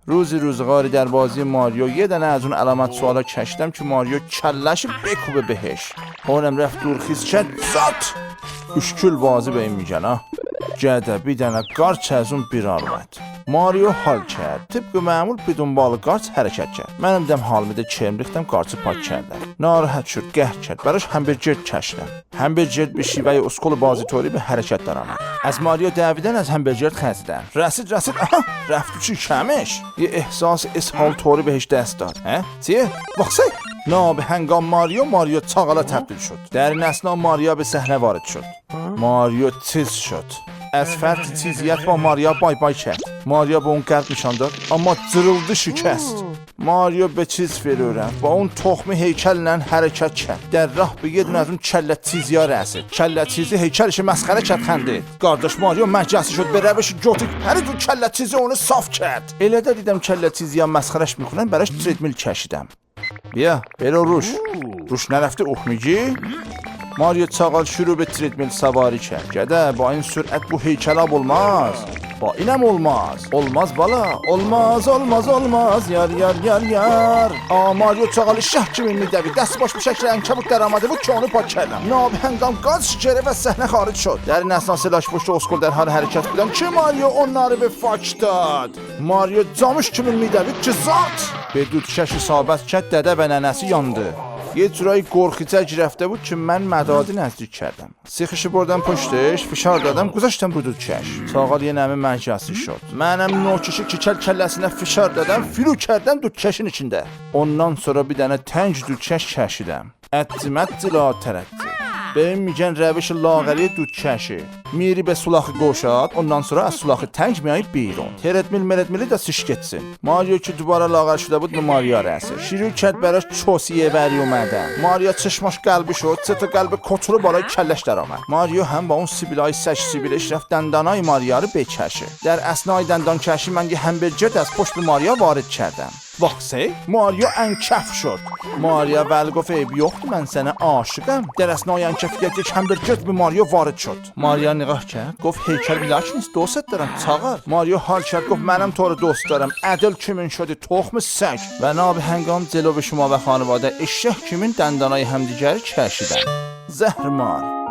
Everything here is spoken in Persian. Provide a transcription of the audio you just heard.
روزگاری در بازی ماریو یه دونه از اون علامت سوالا کشیدم که ماریو کلش بکوبه بهش. اونم رفت دورخیز کرد زات اشکل بازی به این میگن ها. جده bir dənə qarç از اون بیرار اومد. ماریو حال کرد. طبق معمول بدون بال قارچ حرکت کرد. منم دم حالمı da çelim ریختم قارچı پاک کردم. ناراحت شد قهر کرد. براش همبرگر کشیدم. همبرگر به شیوه اسکول بازیطوری به حرکت درآمد. از ماریو دویدن از همبرگر خزیدم. رسید آها رفت چی کمش. یه احساس اسهال طوری بهش دست داد. چیه؟ واقعی ناگهان ماریو چاقالا تبدیل شد. در این اثنا ماریو به صحنه وارد شد. ماریو تیز شد. از فرط تیزیت با ماریا بای بای کرد. ماریا به اون قلب نشان داد اما درıldı شکست. ماریو به چیز فرو رفت. با اون تخم هیکلن حرکت کرد. در راه به یه دونه از اون کله تیزیا رسید. کله تیزی هیکلش مسخره کرد خنده. قارداش ماریو مجلسی شد به روش جوتی هر دو کله تیزی اونو صاف کرد. الهدا دیدم کله تیزیا مسخرش میکنن براش تریدمیل کشیدم. بیا برو روش نرفته اوه میگی؟ ماریو چاقال شروع به تریدمیل سواری کرد. گده با این سرعت bu heykela olmaz. با اینم olmaz بالا. olmaz yar. ماریو چاقال شه kimi میدوید. دست باش به شکل عنکبوت در آمده بود که اونو پاک کردم. ناگهان گاز گرفت و صحنه خارج شد. در این اثنا سلاش پشت اسکول در حال حرکت بودن که ماریو اونها رو به فاک داد. ماریو جامش kimi میدوید که زات به دودکش ثابت کرد. دده و ننسی yandı. یه جورایی گرخیتک رفته بود که من مدادی نزدیک کردم. سیخش بردم پشتش فشار دادم گذاشتم رو دودکش. چاقال یه نمه مجلسی شد. منم نوکشی کلesine فشار دادم فرو کردم دودکشin içinde. Ondan sonra bir dənə tənc دودکش کشیدم. لا تردد. به این میگن روش لاغری دودکشی. میری به سولاخ گوشات ondan sonra از سولاخ تنگ میای بیرون. تردمیلی da siş getsin. ماریو که دوباره لاغر شده بود به ماریا رسید. شروع کرد براش چوسیه وری اومدن. ماریا چشماش قلبی شد. سه تا قلب کترو بالای کلش در آمد. ماریو هم با اون سیبیلای سش سیبیلش رفت دندانای ماریا رو بکشه. در اثنای دندان کشی من یه همبرگر از پشت ماریا وارد کردم. واقعی ماریو انکف شد. ماریا ول گفت ای بیخت من سنه عاشقم. در اثنای انکفیت یک همبرگر به ماریو وارد شد. ماریا نگاه کرد گفت هیکل بیلاک نیست دوست دارم چاقال. ماریو حال کرد گفت منم تو رو دوست دارم. عدل کیمین شدی تخم سگ. و ناگهان جلو به شما و خانواده اشک کیمین دندانای همدیگر کشیدن. زهر مار